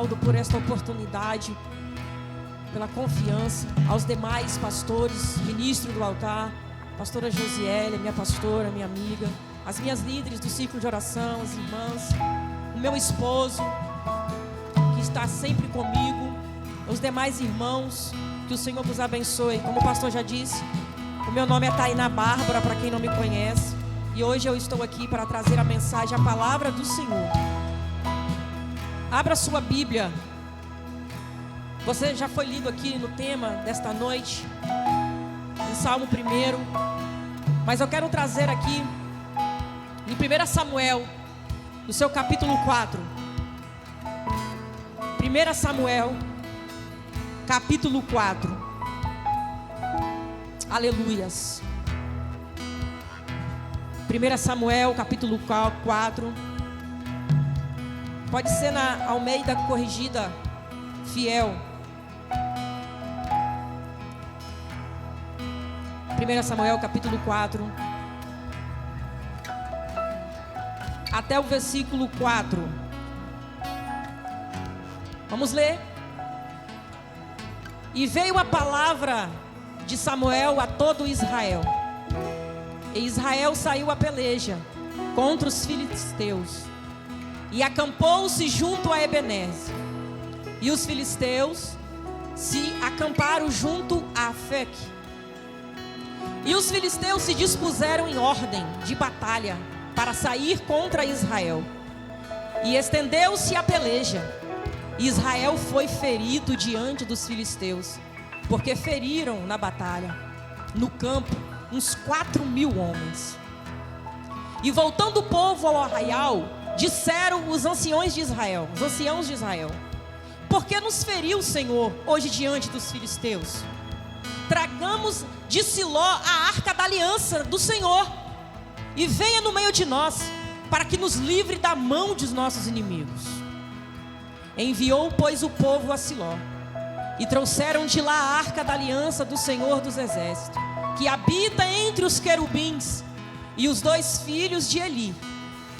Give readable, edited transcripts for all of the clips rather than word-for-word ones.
Ronaldo, por esta oportunidade, pela confiança, aos demais pastores, ministro do altar, pastora Josiélia, minha pastora, minha amiga, as minhas líderes do ciclo de oração, as irmãs, o meu esposo, que está sempre comigo, os demais irmãos, que o Senhor vos abençoe. Como o pastor já disse, o meu nome é Tainá Bárbara, para quem não me conhece, e hoje eu estou aqui para trazer a mensagem, a palavra do Senhor. Abra sua Bíblia. Você já foi lido aqui no tema desta noite, em Salmo 1, mas eu quero trazer aqui em 1 Samuel, no seu capítulo 4. 1 Samuel, capítulo 4. Aleluias. 1 Samuel, capítulo 4. Pode ser na Almeida Corrigida Fiel. 1 Samuel, capítulo 4. Até o versículo 4. Vamos ler. E veio a palavra de Samuel a todo Israel. E Israel saiu à peleja contra os filisteus e acampou-se junto a Ebenezer. E os filisteus se acamparam junto a Afeque. E os filisteus se dispuseram em ordem de batalha para sair contra Israel. E estendeu-se a peleja. Israel foi ferido diante dos filisteus, porque feriram na batalha, no campo, uns 4.000 homens. E voltando o povo ao arraial, disseram os anciãos de Israel: por que nos feriu o Senhor hoje diante dos filisteus? Tragamos de Siló a arca da aliança do Senhor, e venha no meio de nós, para que nos livre da mão dos nossos inimigos. Enviou, pois, o povo a Siló, e trouxeram de lá a arca da aliança do Senhor dos exércitos, que habita entre os querubins, e os 2 filhos de Eli,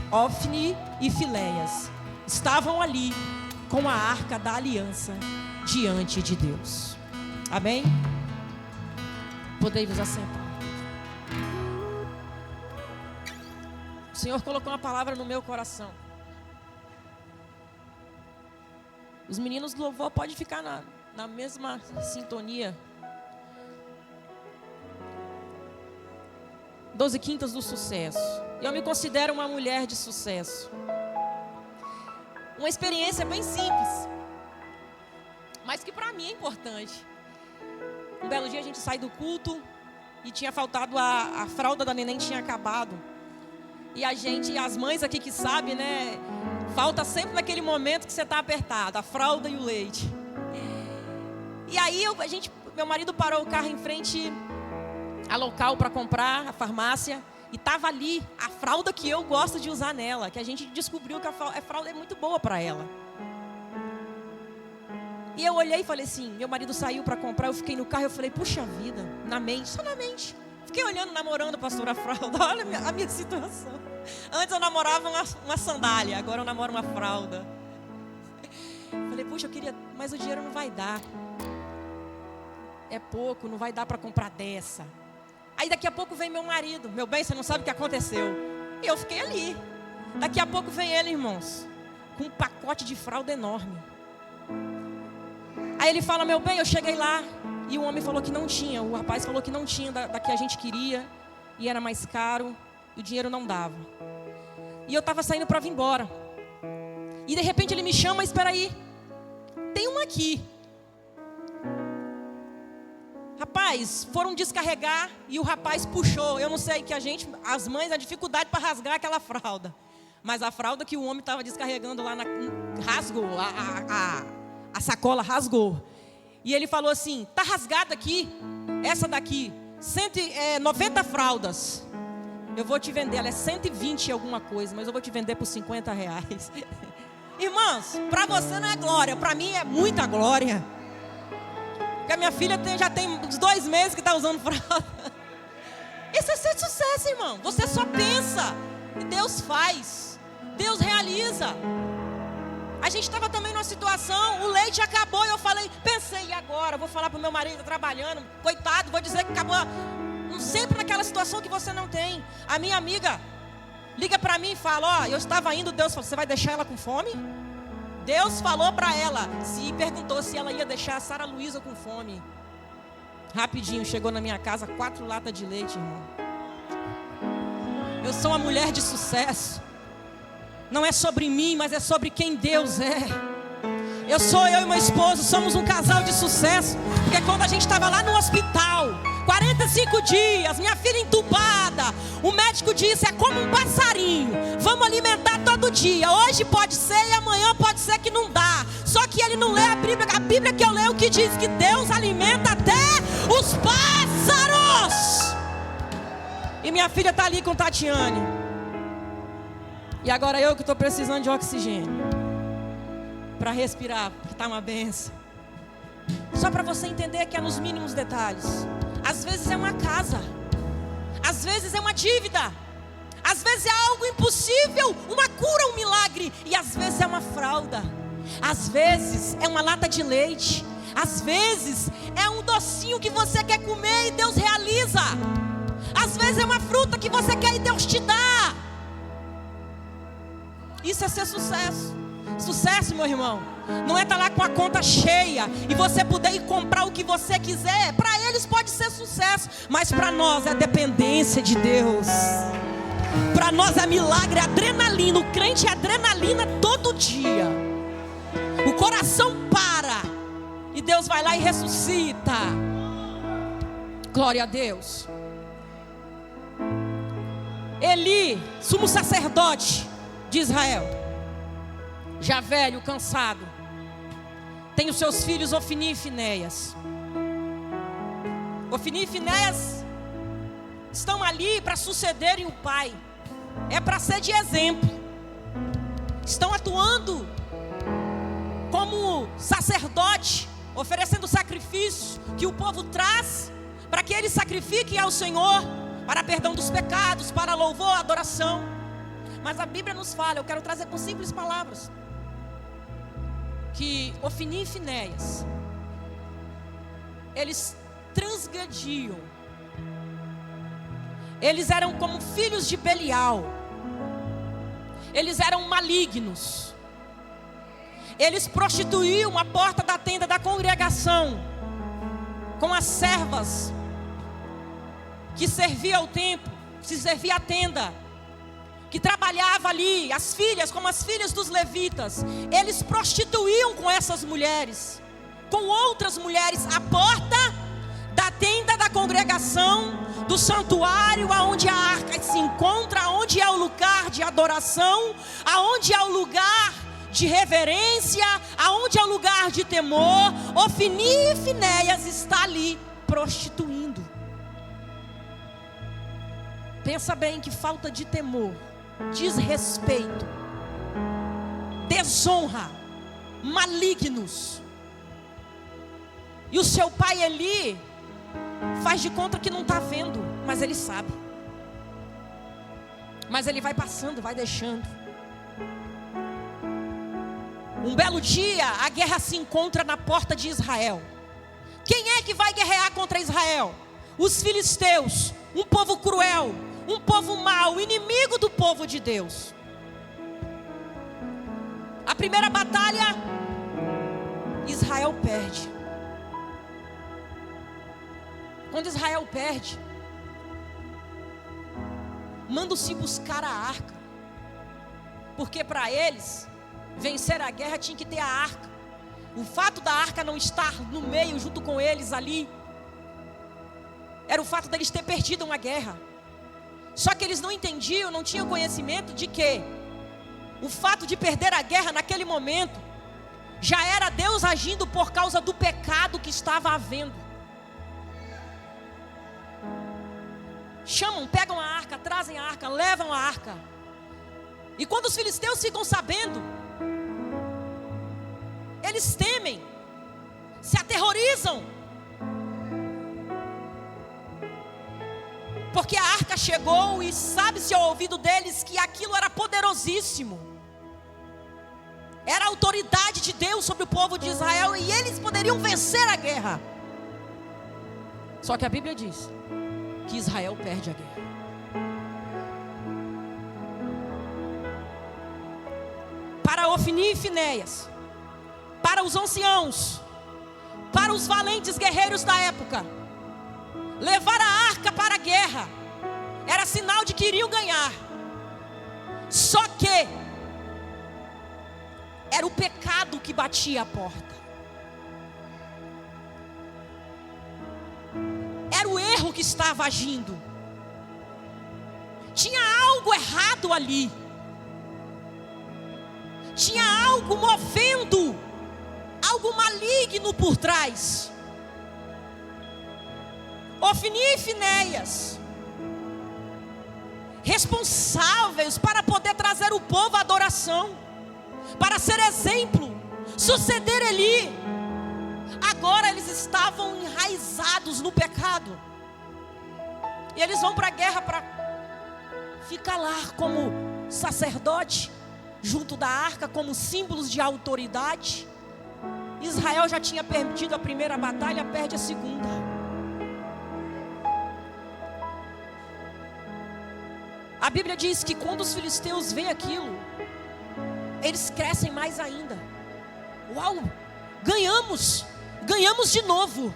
Ofni e Filéias, estavam ali com a arca da aliança diante de Deus. Amém? Podem vos assentar. O Senhor colocou uma palavra no meu coração. Os meninos do louvor podem ficar na mesma sintonia. 12 quintas do sucesso. Eu me considero uma mulher de sucesso. Uma experiência bem simples, mas que para mim é importante. Um belo dia a gente sai do culto e tinha faltado a fralda da neném, tinha acabado. E as mães aqui que sabem, né? Falta sempre naquele momento que você está apertado, a fralda e o leite. E aí meu marido parou o carro em frente ao local para comprar, a farmácia. E estava ali a fralda que eu gosto de usar nela, que a gente descobriu que a fralda é muito boa para ela. E eu olhei e falei assim, meu marido saiu para comprar, eu fiquei no carro, eu falei, puxa vida, só na mente. Fiquei olhando, namorando a pastora fralda, olha a minha situação. Antes eu namorava uma sandália, agora eu namoro uma fralda. Falei, puxa, eu queria, mas o dinheiro não vai dar. É pouco, não vai dar para comprar dessa. Aí daqui a pouco vem meu marido, meu bem, você não sabe o que aconteceu. E eu fiquei ali. Daqui a pouco vem ele, irmãos, com um pacote de fralda enorme. Aí ele fala, meu bem, eu cheguei lá e o homem falou que não tinha. O rapaz falou que não tinha da que a gente queria e era mais caro e o dinheiro não dava. E eu estava saindo para vir embora. E de repente ele me chama, espera aí, tem uma aqui. Rapaz, foram descarregar e o rapaz puxou. Eu não sei que as mães, a dificuldade para rasgar aquela fralda. Mas a fralda que o homem estava descarregando lá, rasgou, a sacola rasgou. E ele falou assim, tá rasgada aqui, essa daqui, 90 fraldas. Eu vou te vender, ela é 120 e alguma coisa, mas eu vou te vender por R$50. Irmãos, para você não é glória, para mim é muita glória. Porque a minha filha já tem uns 2 meses que está usando fralda. Isso é ser sucesso, irmão. Você só pensa e Deus faz, Deus realiza. A gente estava também numa situação noite acabou e eu pensei, e agora? Vou falar para o meu marido, tá trabalhando, coitado, vou dizer que acabou. Sempre naquela situação que você não tem. A minha amiga liga para mim e fala, eu estava indo, Deus falou, você vai deixar ela com fome? Deus falou para ela, perguntou se ela ia deixar a Sara Luísa com fome. Rapidinho, chegou na minha casa 4 latas de leite, irmão. Eu sou uma mulher de sucesso. Não é sobre mim, mas é sobre quem Deus é. Eu e meu esposo somos um casal de sucesso. Porque quando a gente estava lá no hospital, 45 dias, minha filha entubada, o médico disse, é como um passarinho, vamos alimentar todo dia. Hoje pode ser e amanhã pode ser que não dá. Só que ele não lê a Bíblia que eu leio que diz que Deus alimenta até os pássaros. E minha filha está ali com Tatiane. E agora eu que estou precisando de oxigênio para respirar, porque está uma benção. Só para você entender que é nos mínimos detalhes. Às vezes é uma casa, às vezes é uma dívida, às vezes é algo impossível, uma cura, um milagre. E às vezes é uma fralda, às vezes é uma lata de leite, às vezes é um docinho que você quer comer e Deus realiza. Às vezes é uma fruta que você quer e Deus te dá. Isso é ser sucesso. Sucesso, meu irmão, não é estar lá com a conta cheia e você poder ir comprar o que você quiser. Para eles pode ser sucesso, mas para nós é dependência de Deus. Para nós é milagre, é adrenalina. O crente é adrenalina todo dia. O coração para e Deus vai lá e ressuscita. Glória a Deus. Eli, sumo sacerdote de Israel, já velho, cansado, tem os seus filhos Ofni e Finéias. Ofni e Finéias estão ali para sucederem o pai. É para ser de exemplo. Estão atuando como sacerdote, oferecendo sacrifícios que o povo traz para que eles sacrifiquem ao Senhor, para perdão dos pecados, para louvor, adoração. Mas a Bíblia nos fala, eu quero trazer com simples palavras, que Ofni e Finéias, eles transgrediam. Eles eram como filhos de Belial. Eles eram malignos. Eles prostituíam a porta da tenda da congregação com as servas que serviam ao templo, que servia a tenda, que trabalhava ali, as filhas, como as filhas dos levitas. Eles prostituíam com essas mulheres, com outras mulheres, a porta da tenda da congregação, do santuário, aonde a arca se encontra, aonde é o lugar de adoração, aonde é o lugar de reverência, aonde é o lugar de temor. Ofni e Finéias está ali prostituindo. Pensa bem, que falta de temor, desrespeito, desonra, malignos. E o seu pai Eli faz de conta que não está vendo, mas ele sabe. Mas ele vai passando, vai deixando. Um belo dia, a guerra se encontra na porta de Israel. Quem é que vai guerrear contra Israel? Os filisteus, um povo cruel, um povo mau, inimigo do povo de Deus. A primeira batalha, Israel perde. Quando Israel perde, manda-se buscar a arca, porque para eles vencer a guerra tinha que ter a arca. O fato da arca não estar no meio junto com eles ali, era o fato deles ter perdido uma guerra. Só que eles não entendiam, não tinham conhecimento de que o fato de perder a guerra naquele momento já era Deus agindo por causa do pecado que estava havendo. Chamam, pegam a arca, trazem a arca, levam a arca. E quando os filisteus ficam sabendo, eles temem, se aterrorizam, porque a arca chegou e sabe-se ao ouvido deles que aquilo era poderosíssimo. Era a autoridade de Deus sobre o povo de Israel. poderiam vencer a guerra. Só que a Bíblia diz que Israel perde a guerra. Para Ofni e Finéias, para os anciãos, para os valentes guerreiros da época, levar a arca para a guerra era sinal de que iriam ganhar. Só que era o pecado que batia a porta. Era o erro que estava agindo. Tinha algo errado ali. Tinha algo movendo, algo maligno por trás. Ofni e Finéias, responsáveis para poder trazer o povo à adoração, para ser exemplo, suceder Eli. Agora eles estavam enraizados no pecado. E eles vão para a guerra para ficar lá como sacerdote, junto da arca, como símbolos de autoridade. Israel já tinha perdido a primeira batalha, perde a segunda. A Bíblia diz que quando os filisteus veem aquilo, eles crescem mais ainda. Uau, ganhamos de novo.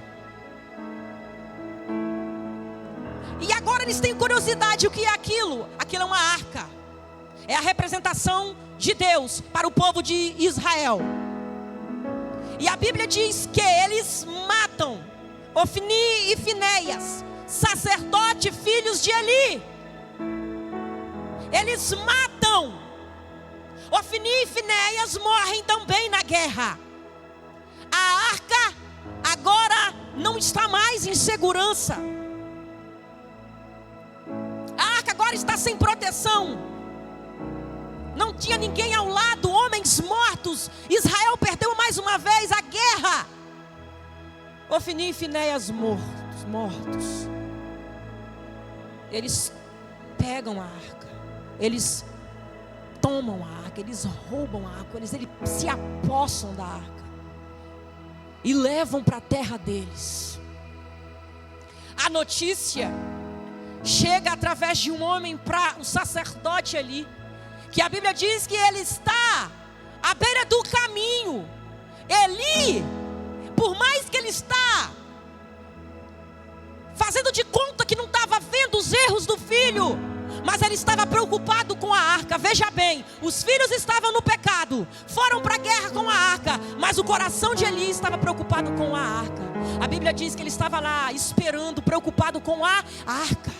E agora eles têm curiosidade, o que é aquilo? Aquilo é uma arca. É a representação de Deus para o povo de Israel. E a Bíblia diz que eles matam Ofni e Finéias, sacerdote, filhos de Eli. Eles matam. Ofni e Finéias morrem também na guerra. A arca agora não está mais em segurança. A arca agora está sem proteção. Não tinha ninguém ao lado, homens mortos. Israel perdeu mais uma vez a guerra. Ofni e Finéias mortos. Eles pegam a arca. Eles tomam a arca. Eles roubam a arca. Eles se apossam da arca. E levam para a terra deles. A notícia chega através de um homem para o sacerdote ali, que a Bíblia diz que ele está à beira do caminho. Eli, por mais que ele está fazendo de conta que não estava vendo os erros do filho, mas ele estava preocupado com a arca. Veja bem, os filhos estavam no pecado, foram para a guerra com a arca, mas o coração de Eli estava preocupado com a arca. A Bíblia diz que ele estava lá esperando, preocupado com a arca.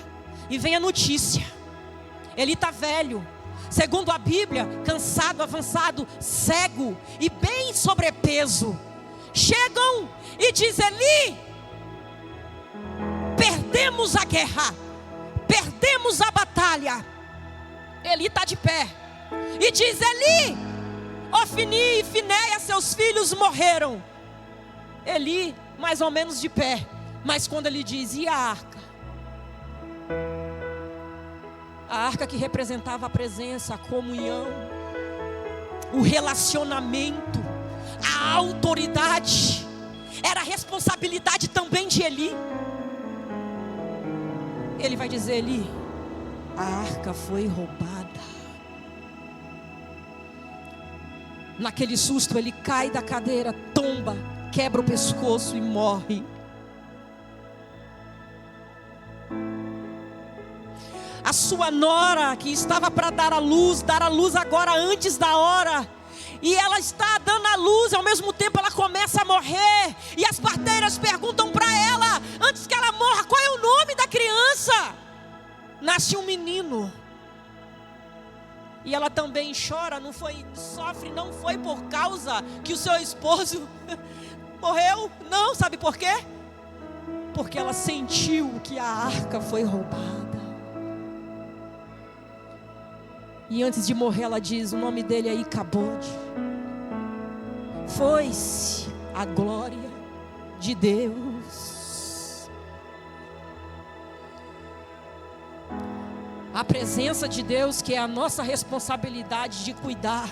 E vem a notícia: Eli está velho, segundo a Bíblia, cansado, avançado, cego e bem sobrepeso. Chegam e diz: Eli, perdemos a guerra, perdemos a batalha. Eli está de pé e diz: Eli, Ofni e Finéias, seus filhos morreram. Eli mais ou menos de pé, mas quando ele diz: e a arca? A arca que representava a presença, a comunhão, o relacionamento, a autoridade, era a responsabilidade também de Eli. Ele vai dizer: Eli, a arca foi roubada. Naquele susto ele cai da cadeira, tomba, quebra o pescoço e morre. A sua nora, que estava para dar a luz agora antes da hora, e ela está dando a luz, ao mesmo tempo ela começa a morrer, e as parteiras perguntam para ela, antes que ela morra, qual é o nome da criança? Nasce um menino. E ela também chora, sofre, não foi por causa que o seu esposo morreu, não, sabe por quê? Porque ela sentiu que a arca foi roubada. E antes de morrer ela diz: o nome dele é Icabode. Foi-se a glória de Deus. A presença de Deus, que é a nossa responsabilidade de cuidar.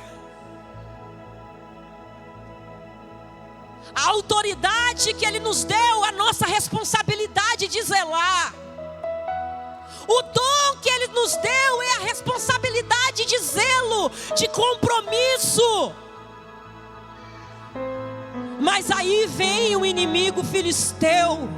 A autoridade que Ele nos deu, a nossa responsabilidade de zelar. O dom que Ele nos deu é a responsabilidade de zelo, de compromisso. Mas aí vem o inimigo filisteu,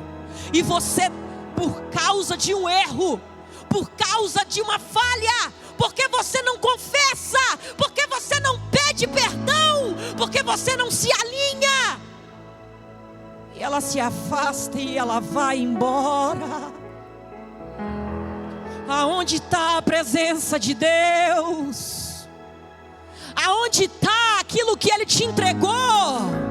e você, por causa de um erro, por causa de uma falha, porque você não confessa, porque você não pede perdão, porque você não se alinha, e ela se afasta e ela vai embora. Aonde está a presença de Deus? Aonde está aquilo que Ele te entregou?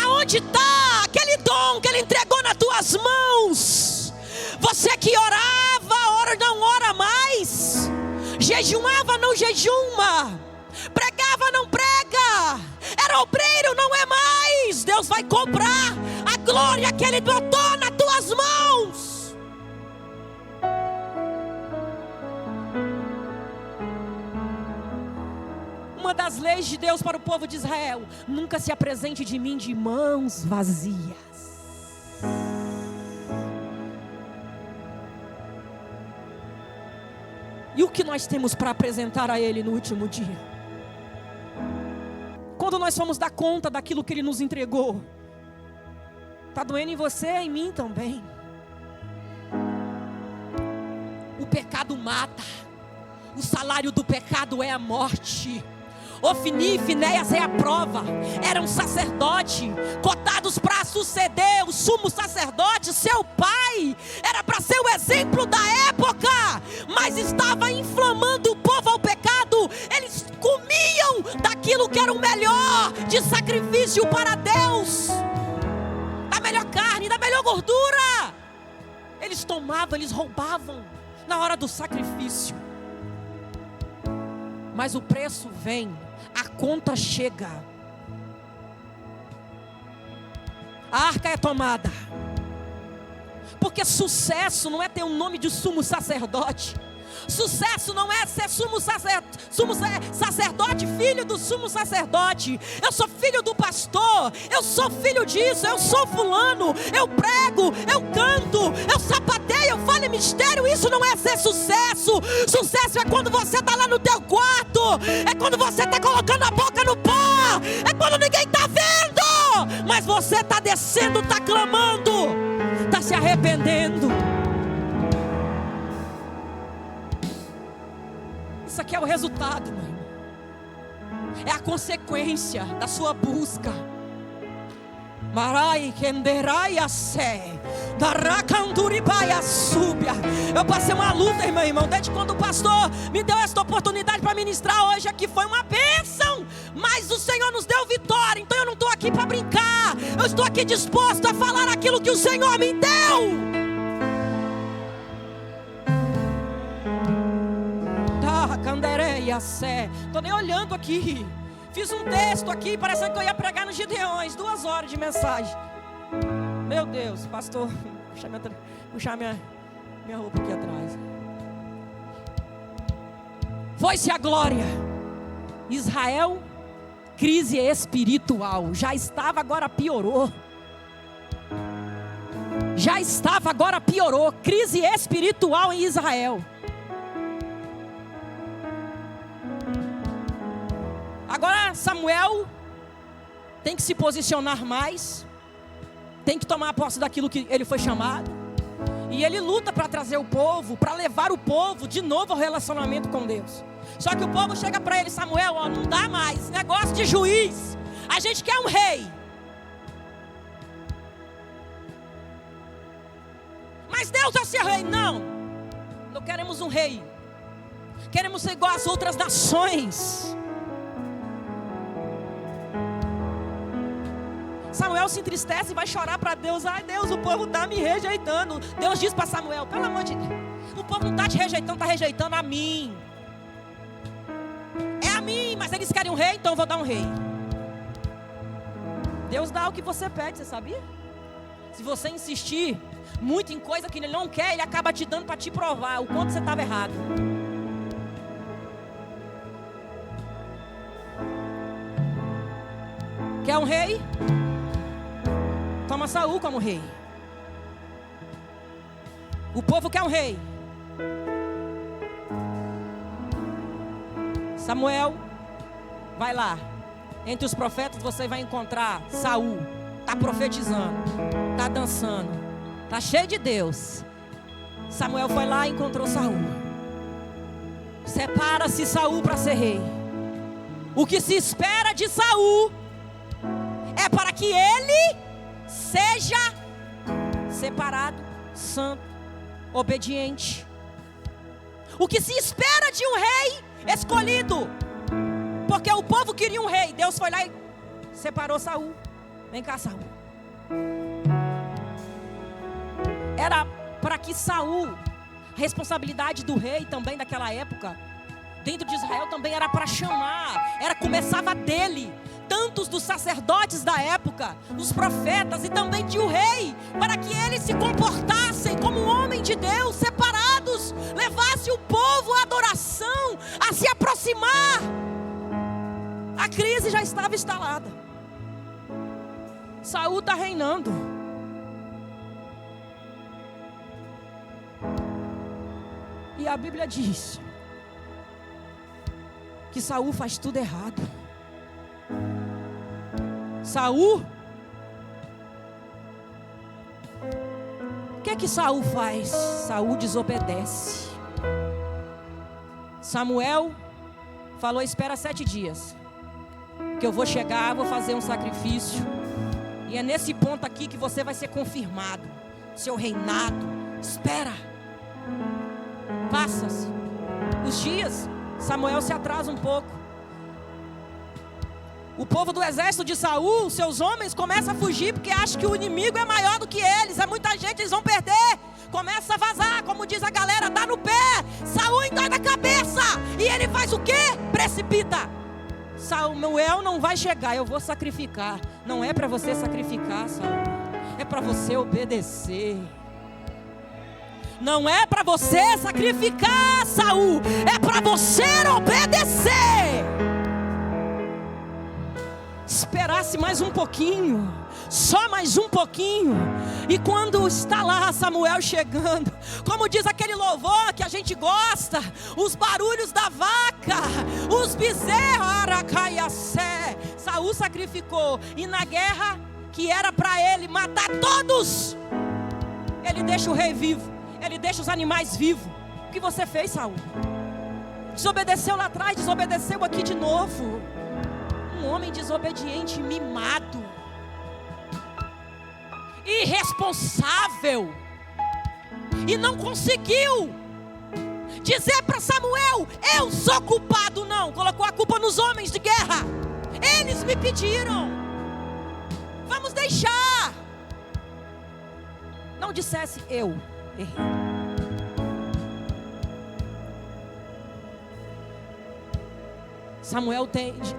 Aonde está aquele dom que Ele entregou nas tuas mãos? Você que orava, ora não ora mais, jejuava, não jejuma, pregava, não prega, era obreiro, não é mais. Deus vai cobrar a glória que Ele botou nas tuas mãos. Uma das leis de Deus para o povo de Israel: nunca se apresente de mim de mãos vazias. E o que nós temos para apresentar a Ele no último dia? Quando nós vamos dar conta daquilo que Ele nos entregou? Está doendo em você, em mim também. O pecado mata. O salário do pecado é a morte. Ofni e Finéias é a prova. Eram sacerdote, cotados para suceder o sumo sacerdote, seu pai. Era para ser o exemplo da época, mas estava inflamando o povo ao pecado. Eles comiam daquilo que era o melhor de sacrifício para Deus, da melhor carne, da melhor gordura. Eles tomavam, eles roubavam na hora do sacrifício. Mas o preço vem, a conta chega, a arca é tomada. Porque sucesso não é ter um nome de sumo sacerdote. Sucesso não é ser sumo sacerdote, filho do sumo sacerdote. Eu sou filho do pastor, eu sou filho disso, eu sou fulano, eu prego, eu canto, eu sapateio, eu falo em mistério. Isso não é ser sucesso. Sucesso é quando você está lá no teu quarto, é quando você está colocando a boca no pó, é quando ninguém está vendo, mas você está descendo, está clamando, está se arrependendo. Isso aqui é o resultado, meu irmão. É a consequência da sua busca. Eu passei uma luta, meu irmão, desde quando o pastor me deu esta oportunidade para ministrar hoje aqui. Foi uma bênção, mas o Senhor nos deu vitória. Então eu não estou aqui para brincar, eu estou aqui disposto a falar aquilo que o Senhor me deu. Estou nem olhando aqui. Fiz um texto aqui, parecendo que eu ia pregar nos Gideões. 2 horas de mensagem. Meu Deus, pastor, puxar minha roupa aqui atrás. Foi-se a glória. Israel, crise espiritual. Já estava, agora piorou. Já estava, agora piorou. Crise espiritual em Israel. Agora Samuel tem que se posicionar mais, tem que tomar posse daquilo que ele foi chamado, e ele luta para trazer o povo, para levar o povo de novo ao relacionamento com Deus. Só que o povo chega para ele: Samuel, ó, não dá mais, negócio de juiz, a gente quer um rei. Mas Deus é seu rei. Não queremos um rei, queremos ser igual às outras nações. Samuel se entristece e vai chorar para Deus. Ai Deus, o povo está me rejeitando. Deus diz para Samuel: pelo amor de Deus, o povo não está te rejeitando, está rejeitando a mim. É a mim, mas eles querem um rei, então eu vou dar um rei. Deus dá o que você pede, você sabia? Se você insistir muito em coisa que Ele não quer, Ele acaba te dando para te provar o quanto você estava errado. Quer um rei? toma Saul como rei. O povo quer um rei. Samuel, vai lá. Entre os profetas você vai encontrar Saul. Está profetizando, está dançando, está cheio de Deus. Samuel foi lá e encontrou Saul. Separa-se Saul para ser rei. O que se espera de Saul é para que ele seja separado, santo, obediente. O que se espera de um rei escolhido, porque o povo queria um rei. Deus foi lá e separou Saul. Vem cá, Saul. Era para que Saul, a responsabilidade do rei também daquela época, dentro de Israel também era para chamar, começava dele. Tantos dos sacerdotes da época, os profetas e também de um rei, para que eles se comportassem como um homem de Deus, separados, levasse o povo à adoração, a se aproximar. A crise já estava instalada. Saul está reinando. E a Bíblia diz que Saul faz tudo errado. Saul, o que Saul faz? Saul desobedece. Samuel falou: espera 7 dias, que eu vou chegar, vou fazer um sacrifício, e é nesse ponto aqui que você vai ser confirmado, seu reinado. Espera. Passa-se os dias, Samuel se atrasa um pouco. O povo do exército de Saul, seus homens, começam a fugir porque acham que o inimigo é maior do que eles. É muita gente, eles vão perder. Começa a vazar, como diz a galera, dá no pé. Saul endoida a cabeça. E ele faz o quê? Precipita. Samuel não vai chegar, eu vou sacrificar. Não é para você sacrificar, Saul. É para você obedecer. Não é para você sacrificar, Saul. É para você obedecer. Esperasse mais um pouquinho, só mais um pouquinho. E quando está lá Samuel chegando, como diz aquele louvor que a gente gosta, os barulhos da vaca, os bezerros, aracaiacé, Saul sacrificou. E na guerra que era para ele matar todos, ele deixa o rei vivo, ele deixa os animais vivos. O que você fez, Saul? Desobedeceu lá atrás, desobedeceu aqui de novo. Um homem desobediente, mimado, irresponsável, e não conseguiu dizer para Samuel: eu sou culpado. Não, colocou a culpa nos homens de guerra. Eles me pediram, vamos deixar. Não dissesse: eu errei.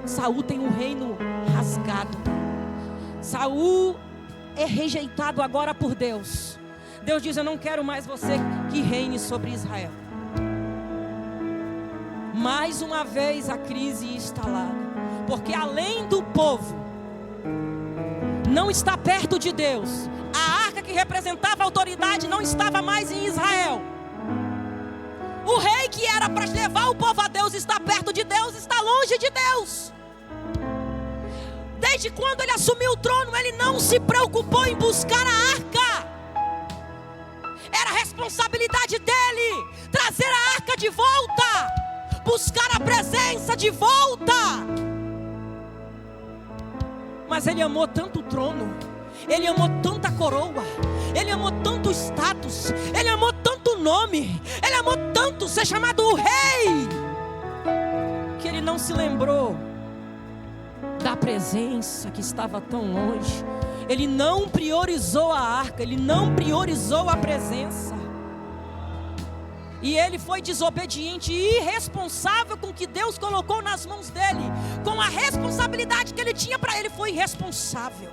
Saul tem um reino rasgado. Saul é rejeitado agora por Deus. Deus diz: eu não quero mais você que reine sobre Israel. Mais uma vez a crise instalada, porque além do povo não estar perto de Deus, a arca que representava a autoridade não estava mais em Israel. O rei que era para levar o povo a Deus está perto de Deus, está longe de Deus. Desde quando ele assumiu o trono, ele não se preocupou em buscar a arca. Era a responsabilidade dele trazer a arca de volta, buscar a presença de volta. Mas ele amou tanto o trono, ele amou tanta coroa, ele amou tanto status, ele amou tanto nome, ele amou tanto ser chamado o rei, que ele não se lembrou da presença que estava tão longe. Ele não priorizou a arca, ele não priorizou a presença. E ele foi desobediente e irresponsável com o que Deus colocou nas mãos dele, com a responsabilidade que ele tinha para ele. Foi irresponsável.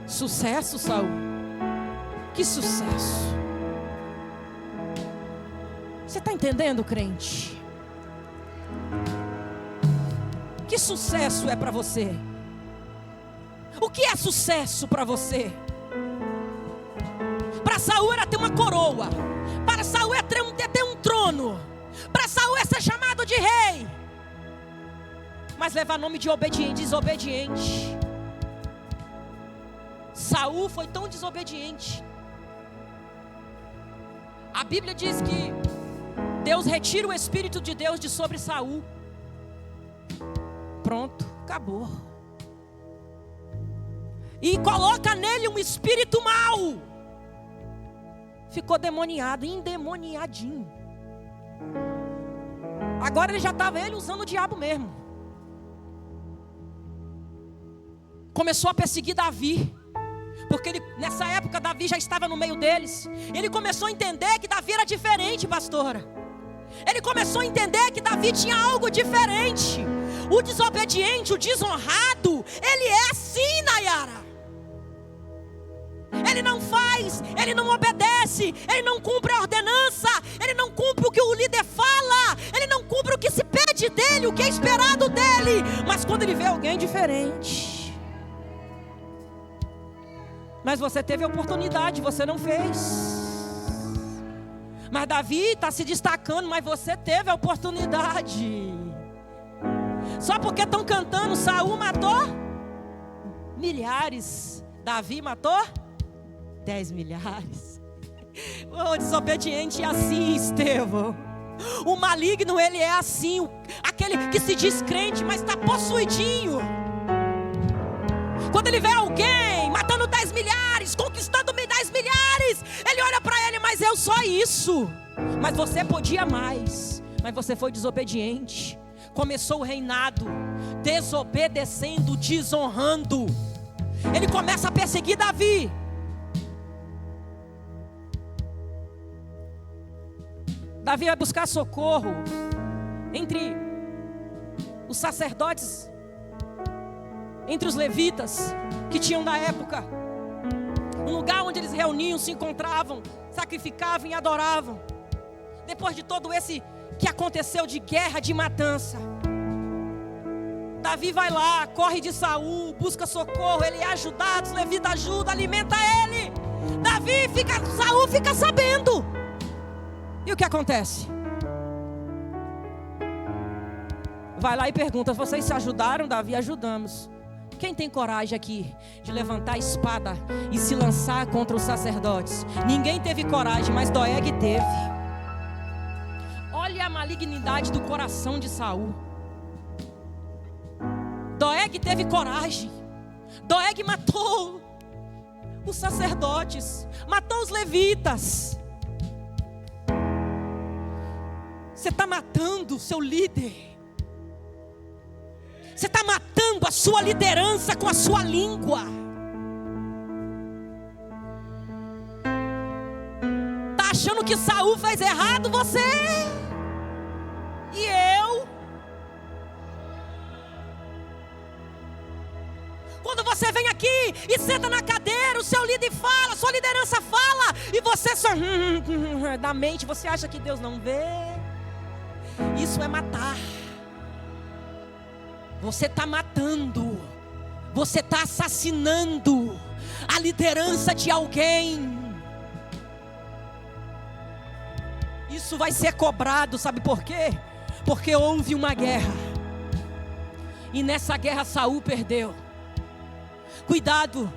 Sucesso, Saul. Que sucesso. Você está entendendo, crente? Que sucesso é para você? O que é sucesso para você? Para Saul era ter uma coroa. Para Saul é ter um trono. Para Saul é ser chamado de rei. Mas levar nome de obediente, desobediente. Saul foi tão desobediente. A Bíblia diz que Deus retira o Espírito de Deus de sobre Saul. Pronto, acabou. E coloca nele um espírito mau. Ficou demoniado, endemoniadinho. Agora ele já estava usando o diabo mesmo. Começou a perseguir Davi. Porque nessa época Davi já estava no meio deles. Ele começou a entender que Davi era diferente, pastora. Ele começou a entender que Davi tinha algo diferente. O desobediente, o desonrado, ele é assim, Nayara. Ele não faz, ele não obedece, ele não cumpre a ordenança, ele não cumpre o que o líder fala, ele não cumpre o que se pede dele, o que é esperado dele. Mas quando ele vê alguém diferente, mas você teve a oportunidade, você não fez. Mas Davi está se destacando, mas você teve a oportunidade. Só porque estão cantando, Saul matou milhares, Davi matou 10 milhares. O desobediente é assim, Estevão. O maligno, ele é assim. Aquele que se diz crente, mas está possuidinho. Quando ele vê alguém matando 10 milhares, conquistando 10 milhares, ele olha para ele, mas eu só isso. Mas você podia mais, mas você foi desobediente. Começou o reinado desobedecendo, desonrando. Ele começa a perseguir Davi. Davi vai buscar socorro entre os sacerdotes, entre os levitas que tinham na época um lugar onde eles reuniam, se encontravam, sacrificavam e adoravam. Depois de todo esse que aconteceu de guerra, de matança, Davi vai lá, corre de Saul, busca socorro, ele é ajudado, os levitas ajudam, alimenta ele. Saul fica sabendo. E o que acontece? Vai lá e pergunta: vocês se ajudaram, Davi? Ajudamos. Quem tem coragem aqui de levantar a espada e se lançar contra os sacerdotes? Ninguém teve coragem, mas Doeg teve. Olha a malignidade do coração de Saul. Doeg teve coragem. Doeg matou os sacerdotes, matou os levitas. Você está matando o seu líder. Você está matando a sua liderança com a sua língua. Está achando que Saul fez errado, você e eu? Quando você vem aqui e senta na cadeira, o seu líder fala, a sua liderança fala, e você só da mente, você acha que Deus não vê? Isso é matar. Você está matando, você está assassinando a liderança de alguém. Isso vai ser cobrado, sabe por quê? Porque houve uma guerra, e nessa guerra Saul perdeu. Cuidado,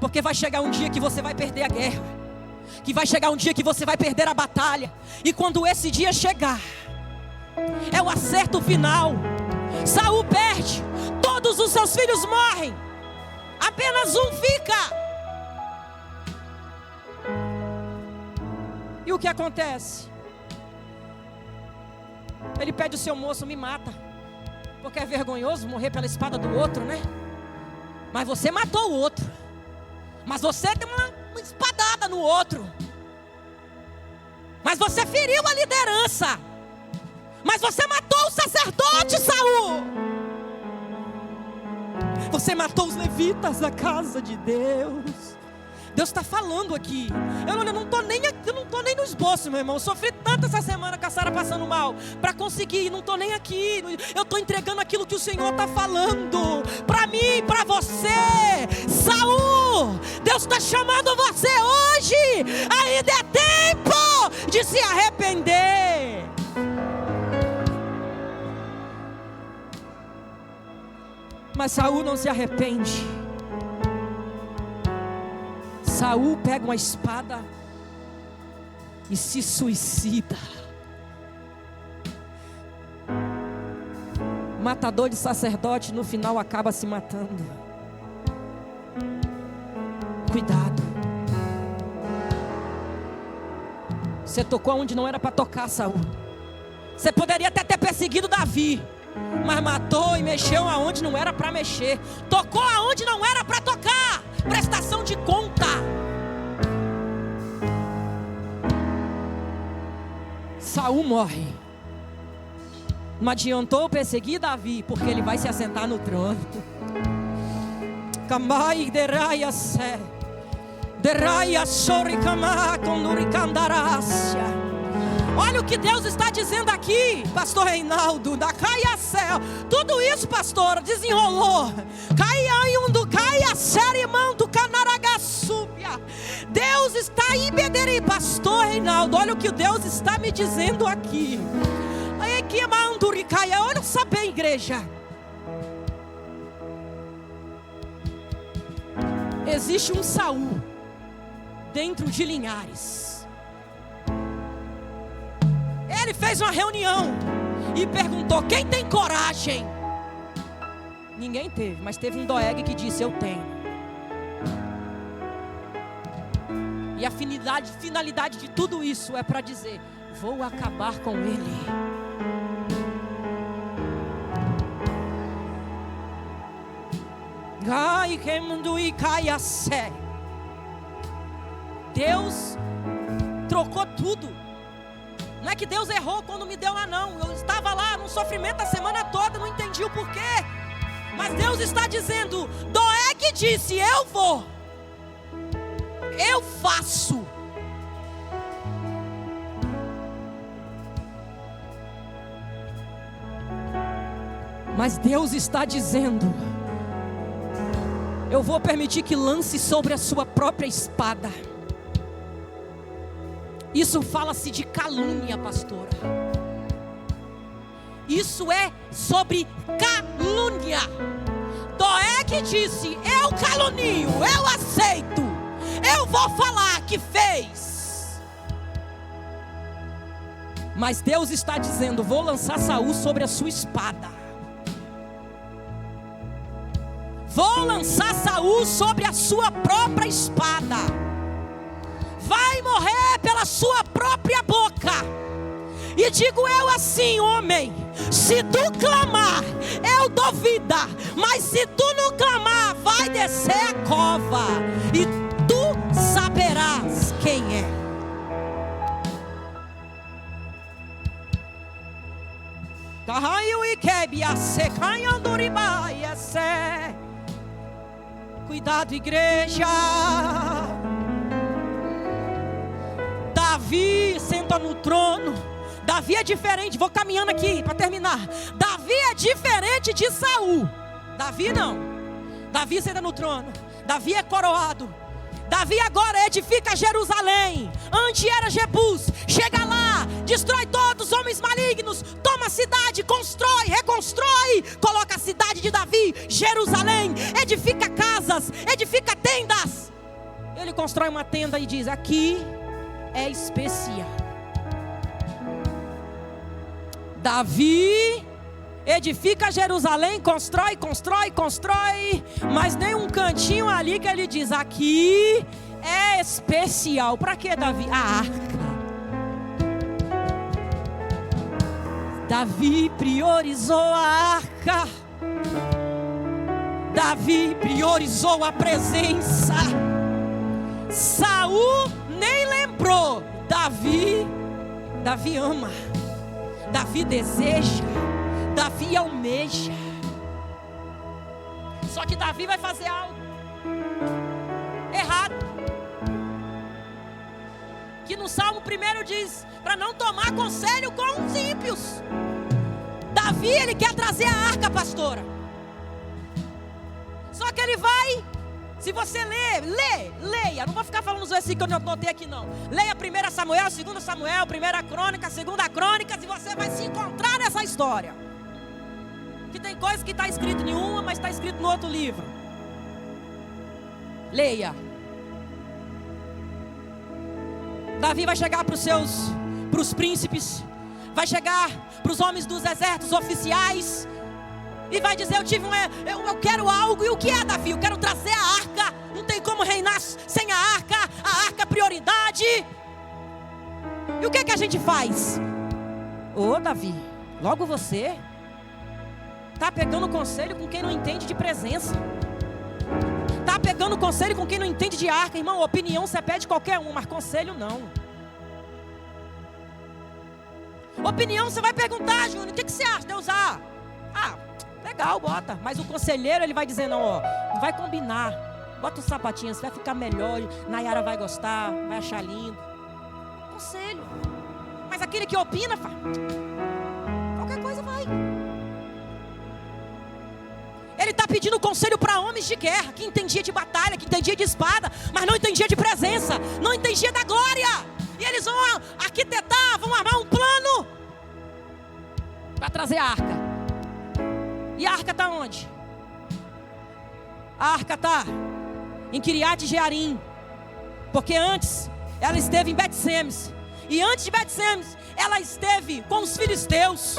porque vai chegar um dia que você vai perder a guerra, que vai chegar um dia que você vai perder a batalha, e quando esse dia chegar, é o acerto final. Saul perde, todos os seus filhos morrem, apenas um fica. E o que acontece? Ele pede o seu moço: me mata, porque é vergonhoso morrer pela espada do outro, né? Mas você matou o outro, mas você deu uma espadada no outro, mas você feriu a liderança, mas você matou o sacerdote, Saul. Você matou os levitas da casa de Deus. Deus está falando aqui. Eu não estou nem no esboço, meu irmão. Eu sofri tanto essa semana com a Sara passando mal para conseguir, não estou nem aqui. Eu estou entregando aquilo que o Senhor está falando para mim, para você. Saul, Deus está chamando você hoje. Ainda é tempo de se arrepender. Mas Saul não se arrepende. Saul pega uma espada e se suicida. Matador de sacerdote, no final acaba se matando. Cuidado. Você tocou onde não era para tocar, Saul. Você poderia até ter perseguido Davi, mas matou e mexeu aonde não era para mexer. Tocou aonde não era para tocar. Prestação de conta. Saul morre. Não adiantou perseguir Davi, porque ele vai se assentar no trono. Kamai deraia sé, deraia soricamá conduricandarácia. Olha o que Deus está dizendo aqui, pastor Reinaldo, da Caia Céu. Tudo isso, pastor, desenrolou. Caiaiundu, Caia Sérimão do Canaragassúbia. Deus está aí, Bederi, pastor Reinaldo. Olha o que Deus está me dizendo aqui. Olha só bem, igreja. Existe um Saul dentro de Linhares. Ele fez uma reunião e perguntou: quem tem coragem? Ninguém teve, mas teve um Doeg que disse: eu tenho. E a finalidade de tudo isso é para dizer: vou acabar com ele. Deus trocou tudo. Não é que Deus errou quando me deu lá, não. Eu estava lá num sofrimento a semana toda, não entendi o porquê. Mas Deus está dizendo: Doeg disse: eu vou, eu faço. Mas Deus está dizendo: eu vou permitir que lance sobre a sua própria espada. Isso fala-se de calúnia, pastora. Isso é sobre calúnia. Doeg disse: eu calunio, eu aceito, eu vou falar que fez. Mas Deus está dizendo: vou lançar Saul sobre a sua espada. Vou lançar Saul sobre a sua própria espada. Vai morrer pela sua própria boca. E digo eu assim, homem: se tu clamar, eu dou vida. Mas se tu não clamar, vai descer a cova, e tu saberás quem é. Cuidado, igreja. Davi senta no trono. Davi é diferente. Vou caminhando aqui para terminar. Davi é diferente de Saul. Davi não. Davi senta no trono. Davi é coroado. Davi agora edifica Jerusalém. Onde era Jebus. Chega lá, destrói todos os homens malignos, toma a cidade, constrói, reconstrói, coloca a cidade de Davi, Jerusalém, edifica casas, edifica tendas. Ele constrói uma tenda e diz: aqui é especial. Davi edifica Jerusalém, constrói, mas nem um cantinho ali que ele diz: aqui é especial. Para que, Davi? A arca. Davi priorizou a arca. Davi priorizou a presença. Saul nem lembrou. Davi ama. Davi deseja. Davi almeja. Só que Davi vai fazer algo errado, que no Salmo 1 diz: para não tomar conselho com os ímpios. Davi, ele quer trazer a arca, pastora. Só que ele vai Se você leia. Não vou ficar falando os versículos que eu notei aqui não. Leia 1 Samuel, 2 Samuel, 1 Crônica, 2 Crônicas, e você vai se encontrar nessa história. Que tem coisas que está escrito em uma, mas está escrito no outro livro. Leia. Davi vai chegar para os príncipes, vai chegar para os homens dos exércitos oficiais, e vai dizer: eu quero algo. E o que é, Davi? Eu quero trazer a arca. Não tem como reinar sem a arca é prioridade. E o que é que a gente faz? Ô Davi, logo você está pegando conselho com quem não entende de presença. Está pegando conselho com quem não entende de arca. Irmão, opinião você pede qualquer um, mas conselho não. Opinião você vai perguntar: Júnior, o que você acha de eu usar? Legal, bota. Mas o conselheiro, ele vai dizer: não vai combinar. Bota os sapatinhos, vai ficar melhor. Nayara vai gostar, vai achar lindo. Conselho. Mas aquele que opina, qualquer coisa vai. Ele está pedindo conselho para homens de guerra, que entendia de batalha, que entendia de espada, mas não entendia de presença, não entendia da glória. E eles vão arquitetar, vão armar um plano para trazer a arca. E a arca está onde? A arca está em Kiriat Jearim, porque antes ela esteve em Bet-Semes, e antes de Bet-Semes ela esteve com os filisteus.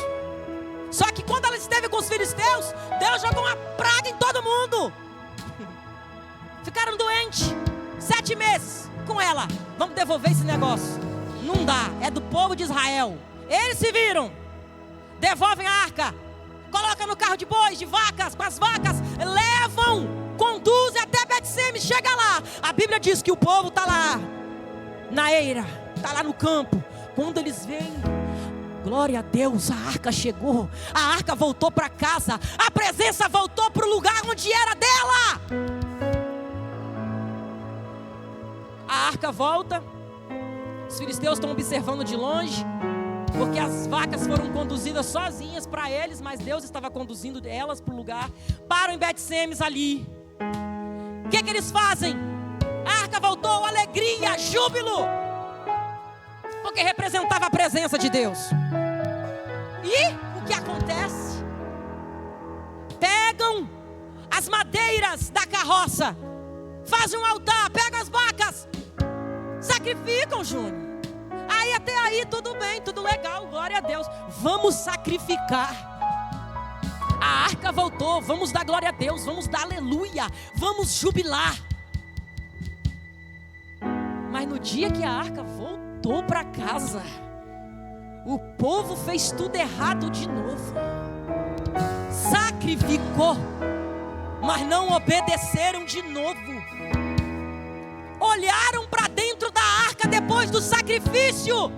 Só que quando ela esteve com os filisteus, Deus jogou uma praga em todo mundo. Ficaram doentes 7 meses com ela. Vamos devolver esse negócio. Não dá, é do povo de Israel. Eles se viram. Devolvem a arca. Coloca no carro de bois, de vacas, com as vacas, levam, conduzem até Bet-Semes, chega lá. A Bíblia diz que o povo está lá, na eira, está lá no campo. Quando eles veem, glória a Deus, a arca chegou, a arca voltou para casa, a presença voltou para o lugar onde era dela. A arca volta, os filisteus estão observando de longe, porque as vacas foram conduzidas sozinhas para eles, mas Deus estava conduzindo elas para o lugar. Param em Bet-Semes ali. O que eles fazem? A arca voltou, alegria, júbilo, porque representava a presença de Deus. E o que acontece? Pegam as madeiras da carroça, fazem um altar, pegam as vacas, sacrificam, Júnior. Aí até aí tudo bem, tudo legal, glória a Deus. Vamos sacrificar. A arca voltou, vamos dar glória a Deus, vamos dar aleluia, vamos jubilar. Mas no dia que a arca voltou para casa, o povo fez tudo errado de novo. Sacrificou, mas não obedeceram de novo. Olharam para dentro da arca depois do sacrifício.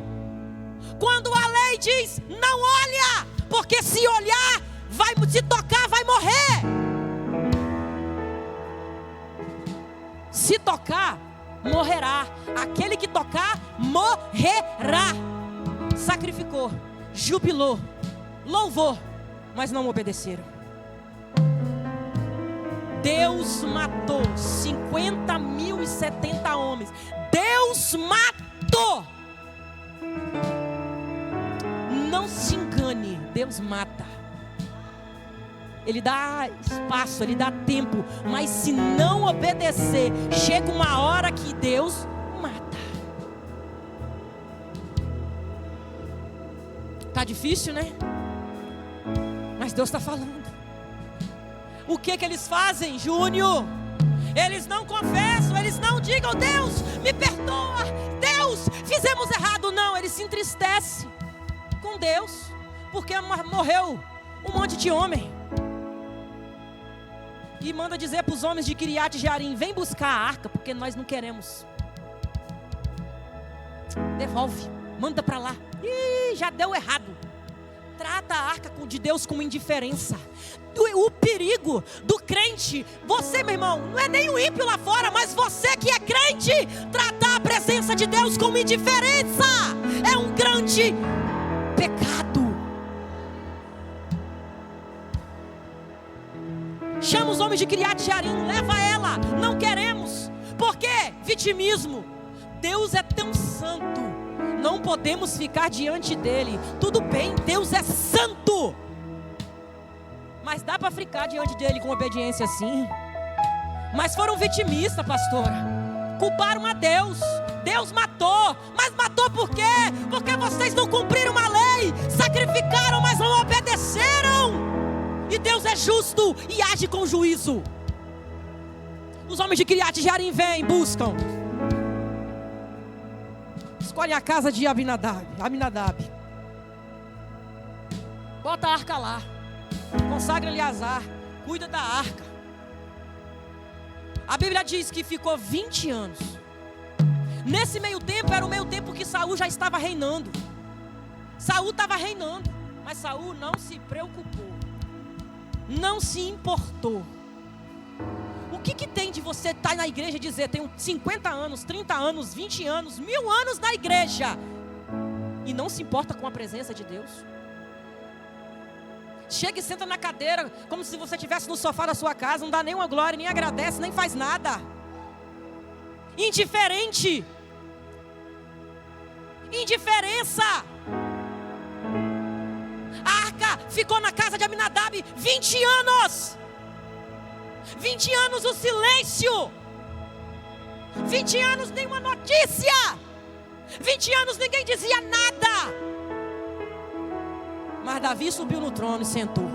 Quando a lei diz: não olha, porque se olhar, se tocar, vai morrer. Se tocar, morrerá. Aquele que tocar, morrerá. Sacrificou, jubilou, louvou, mas não obedeceram. Deus matou 50.070 homens. Deus matou. Não se engane, Deus mata. Ele dá espaço, Ele dá tempo, mas se não obedecer, chega uma hora que Deus mata. Tá difícil, né? Mas Deus está falando. O que eles fazem, Júnior? Eles não confessam, eles não digam: Deus, me perdoa, Deus, fizemos errado. Não, eles se entristecem com Deus, porque morreu um monte de homem. E manda dizer para os homens de Kiriat Jearim: vem buscar a arca, porque nós não queremos. Devolve, manda para lá. Ih, já deu errado. Trata a arca de Deus com indiferença. O perigo do crente, você, meu irmão, não é nem o ímpio lá fora, mas você que é crente, tratar a presença de Deus com indiferença é um grande pecado. Chama os homens de Kiriat Jearim, leva ela. Não queremos. Vitimismo. Deus é tão santo, não podemos ficar diante dele. Tudo bem, Deus é santo, mas dá para ficar diante dele com obediência sim. Mas foram vitimistas, pastora. Culparam a Deus. Deus matou. Mas matou por quê? Porque vocês não cumpriram uma lei. Sacrificaram, mas não obedeceram. E Deus é justo e age com juízo. Os homens de Kiriat Jearim vêm, buscam. Escolhem a casa de Aminadab. Bota a arca lá. Consagra Eleazar. Cuida da arca. A Bíblia diz que ficou 20 anos. Nesse meio tempo, era o meio tempo que Saul já estava reinando. Saul estava reinando, mas Saul não se preocupou. Não se importou. O que tem de você estar na igreja e dizer, tenho 50 anos, 30 anos, 20 anos, 1000 anos na igreja, e não se importa com a presença de Deus? Chega e senta na cadeira, como se você estivesse no sofá da sua casa, não dá nenhuma glória, nem agradece, nem faz nada. Indiferente. Indiferença. A arca ficou na casa de Aminadab 20 anos. 20 anos o silêncio. 20 anos nenhuma notícia. 20 anos ninguém dizia nada. Mas Davi subiu no trono e sentou.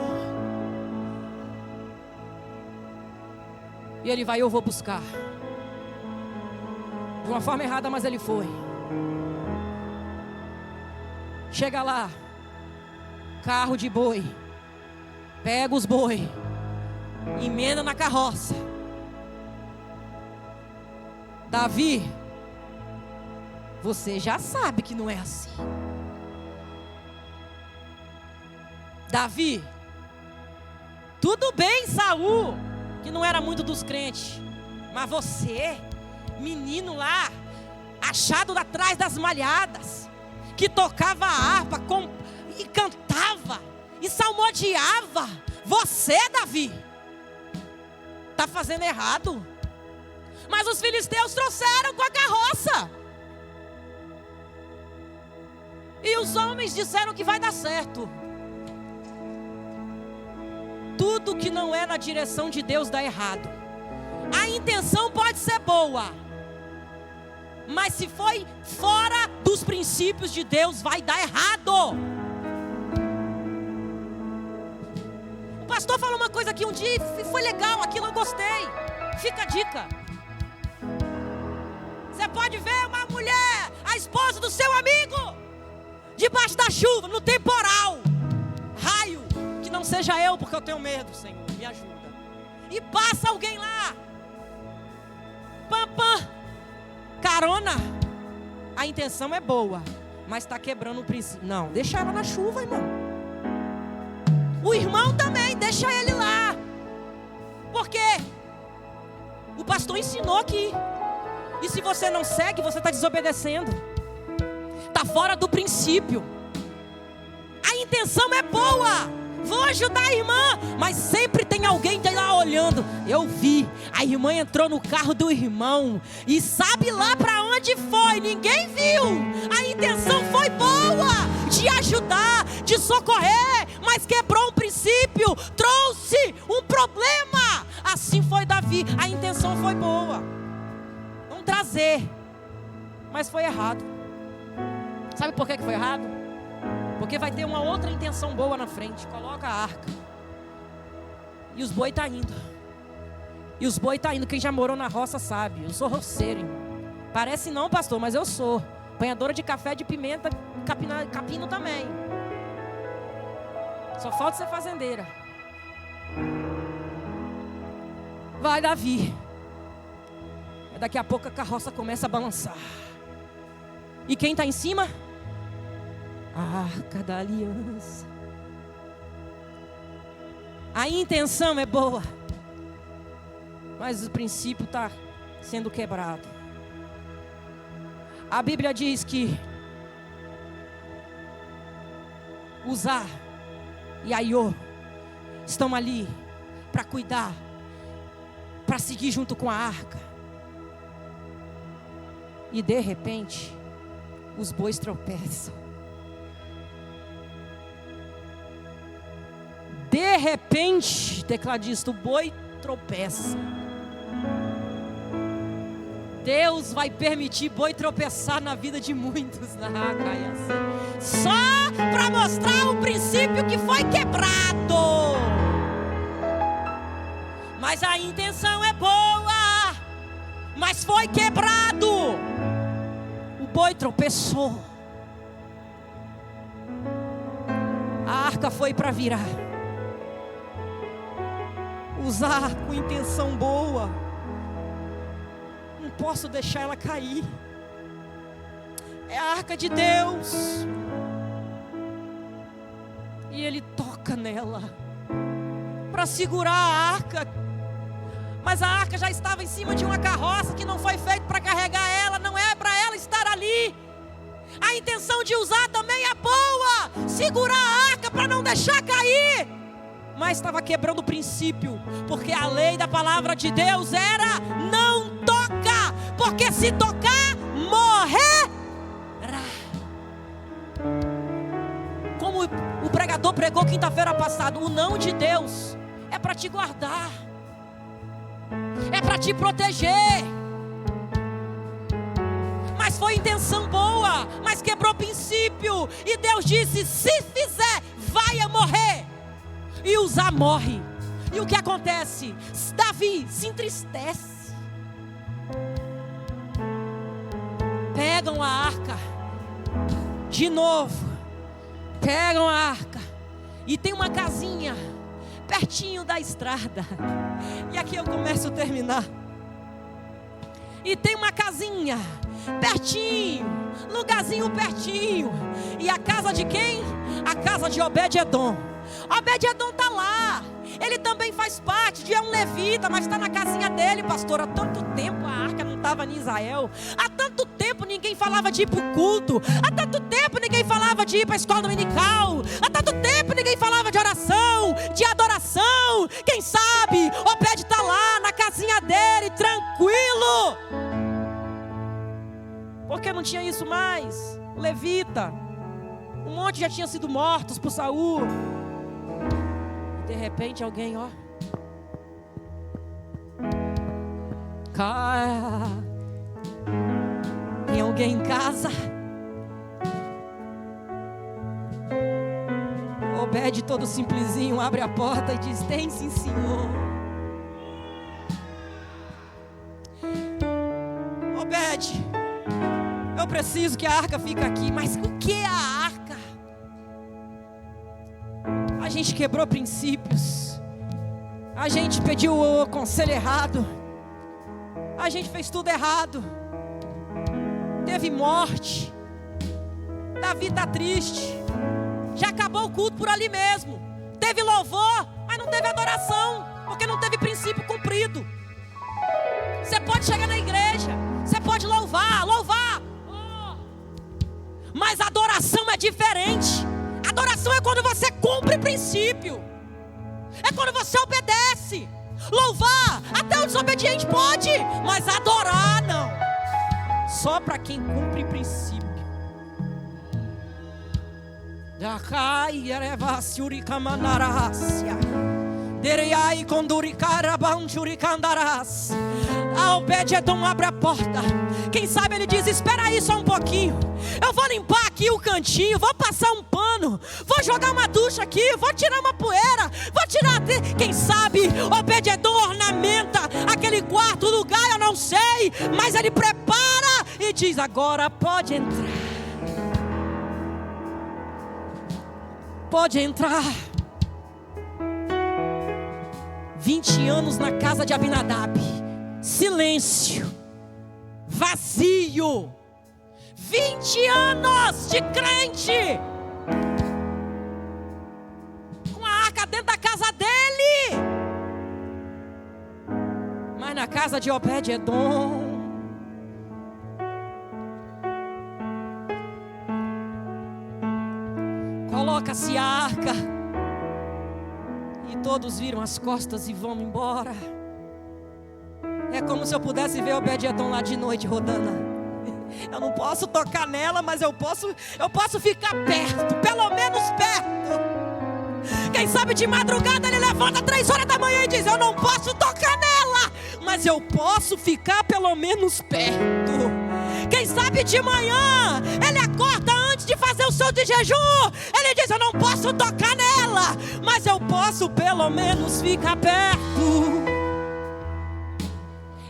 E ele vai, eu vou buscar. De uma forma errada, mas ele foi. Chega lá, carro de boi, pega os boi, emenda na carroça. Davi, você já sabe que não é assim. Davi, tudo bem Saul, que não era muito dos crentes, mas você, menino lá, achado atrás das malhadas, que tocava a harpa e cantava e salmodiava, você, Davi, está fazendo errado. Mas os filisteus trouxeram com a carroça, e os homens disseram que vai dar certo. Tudo que não é na direção de Deus dá errado. A intenção pode ser boa, mas se foi fora dos princípios de Deus, vai dar errado. O pastor falou uma coisa aqui um dia e foi legal, aquilo eu gostei. Fica a dica. Você pode ver uma mulher, a esposa do seu amigo, debaixo da chuva, no temporal, raio, que não seja eu, porque eu tenho medo, Senhor, me ajuda. E passa alguém lá, pam, pam, carona. A intenção é boa, mas está quebrando o princípio. Não, deixa ela na chuva, irmão. O irmão também, deixa ele lá. Porque o pastor ensinou aqui. E se você não segue, você está desobedecendo. Está fora do princípio. A intenção é boa. Vou ajudar a irmã, mas sempre tem alguém lá olhando. Eu vi, a irmã entrou no carro do irmão e sabe lá para onde foi, ninguém viu. A intenção foi boa, de ajudar, de socorrer, mas quebrou um princípio, trouxe um problema. Assim foi Davi, a intenção foi boa, vamos trazer, mas foi errado. Sabe por que foi errado? Porque vai ter uma outra intenção boa na frente. Coloca a arca. E os boi estão indo. E os boi estão indo. Quem já morou na roça sabe. Eu sou roceiro, irmão. Parece não, pastor, mas eu sou. Apanhadora de café, de pimenta, capino também. Só falta ser fazendeira. Vai, Davi. Daqui a pouco a carroça começa a balançar. E quem está em cima? A arca da aliança. A intenção é boa, mas o princípio está sendo quebrado. A Bíblia diz que Uzá e Aiô estão ali para cuidar, para seguir junto com a arca. E de repente, os bois tropeçam. De repente, tecladista, o boi tropeça. Deus vai permitir boi tropeçar na vida de muitos. Só para mostrar o princípio que foi quebrado. Mas a intenção é boa. Mas foi quebrado. O boi tropeçou. A arca foi para virar. Usar com intenção boa. Não posso deixar ela cair. É a arca de Deus. E ele toca nela para segurar a arca. Mas a arca já estava em cima de uma carroça que não foi feita para carregar ela. Não é para ela estar ali. A intenção de usar também é boa. Segurar a arca para não deixar cair. Mas estava quebrando o princípio. Porque a lei da palavra de Deus era: não toca. Porque se tocar, morrerá. Como o pregador pregou quinta-feira passada, o não de Deus é para te guardar. É para te proteger. Mas foi intenção boa, mas quebrou o princípio. E Deus disse: se fizer, vai morrer. E Uzá morre. E o que acontece? Davi se entristece. Pegam a arca de novo. Pegam a arca. E tem uma casinha pertinho da estrada. E aqui eu começo a terminar. E tem uma casinha pertinho, lugarzinho pertinho. E a casa de quem? A casa de Obed-edom. Obed-edom está lá. Ele também faz parte de um levita, mas está na casinha dele, pastor. Há tanto tempo a arca não estava em Israel. Há tanto tempo ninguém falava de ir para o culto. Há tanto tempo ninguém falava de ir para a escola dominical. Há tanto tempo ninguém falava de oração, de adoração. Quem sabe Obed está lá na casinha dele, tranquilo. Porque não tinha isso mais. Levita, um monte já tinha sido mortos por Saul. De repente alguém, ó, tem alguém em casa. Obed, todo simplesinho, abre a porta e diz: tem sim, senhor. Obed, eu preciso que a arca fique aqui. Mas o que é a arca? A gente quebrou princípios. A gente pediu o conselho errado. A gente fez tudo errado. Teve morte. Davi está triste. Já acabou o culto por ali mesmo. Teve louvor, mas não teve adoração, porque não teve princípio cumprido. Você pode chegar na igreja, você pode louvar. Mas adoração é diferente. Adoração é quando você cumpre princípio. É quando você obedece. Louvar, até o desobediente pode, mas adorar não. Só para quem cumpre princípio. A Obed-edom abre a porta. Quem sabe ele diz: espera aí só um pouquinho. Eu vou limpar aqui o cantinho, vou passar um pano, vou jogar uma ducha aqui, vou tirar uma poeira, vou tirar. Quem sabe Obed-edom ornamenta aquele quarto lugar, eu não sei, mas ele prepara e diz: agora pode entrar. Pode entrar. 20 anos na casa de Abinadab. Silêncio. Vazio. 20 anos de crente. Com a arca dentro da casa dele. Mas na casa de Obed-edom, coloca-se a arca. E todos viram as costas e vão embora. É como se eu pudesse ver Obed-edom lá de noite rodando. Eu não posso tocar nela, mas eu posso ficar perto, pelo menos perto. Quem sabe de madrugada ele levanta 3 horas da manhã e diz: eu não posso tocar nela, mas eu posso ficar pelo menos perto. Quem sabe de manhã ele acorda antes de fazer o seu de jejum, ele diz: eu não posso tocar nela, mas eu posso pelo menos ficar perto.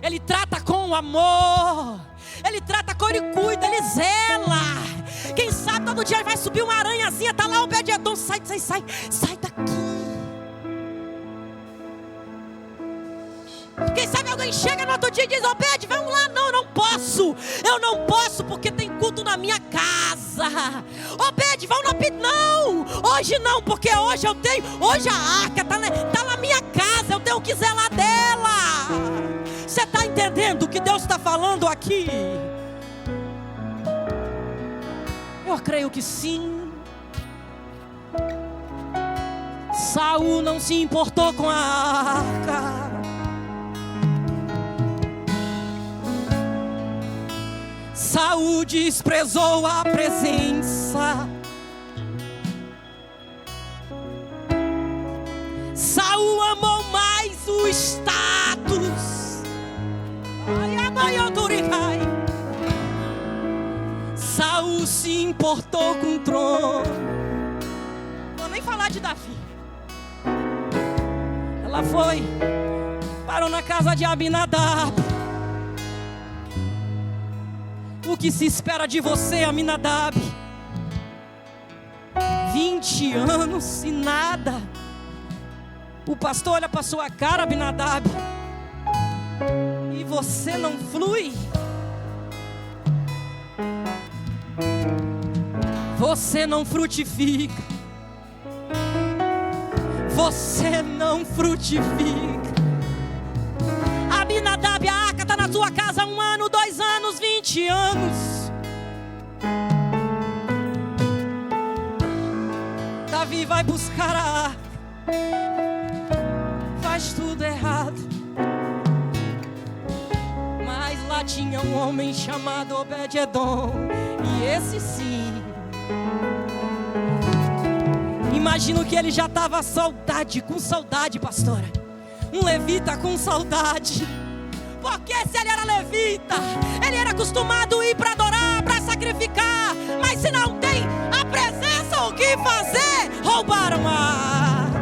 Ele trata com amor, ele trata com, ele cuida, ele zela. Quem sabe todo dia vai subir uma aranhazinha, tá lá o Obed-Edom, sai daqui. Quem sabe alguém chega no outro dia e diz: Obed, vamos lá. Não, eu não posso porque tem culto na minha casa. Obed, vamos no pit. Não, hoje não, porque hoje a arca tá na minha casa, eu tenho que zelar dela. Você está entendendo o que Deus está falando aqui? Eu creio que sim. Saul não se importou com a arca. Saul desprezou a presença. Saul amou mais o status. Saul se importou com o trono. Vou nem falar de Davi. Ela foi, parou na casa de Abinadab. O que se espera de você, Aminadab? 20 anos e nada. O pastor olha para sua cara, Abinadab, e você não flui. Você não frutifica. Você não frutifica. Abinadab, a arca está na sua casa 1 ano, 2 anos, 20 anos. Davi vai buscar a arca, faz tudo errado. Mas lá tinha um homem chamado Obed-Edom, e esse sim, imagino que ele já estava com saudade, pastora. Um levita com saudade. Porque se ele era levita, ele era acostumado a ir para adorar, para sacrificar. Mas se não tem a presença, o que fazer? Roubaram a arca.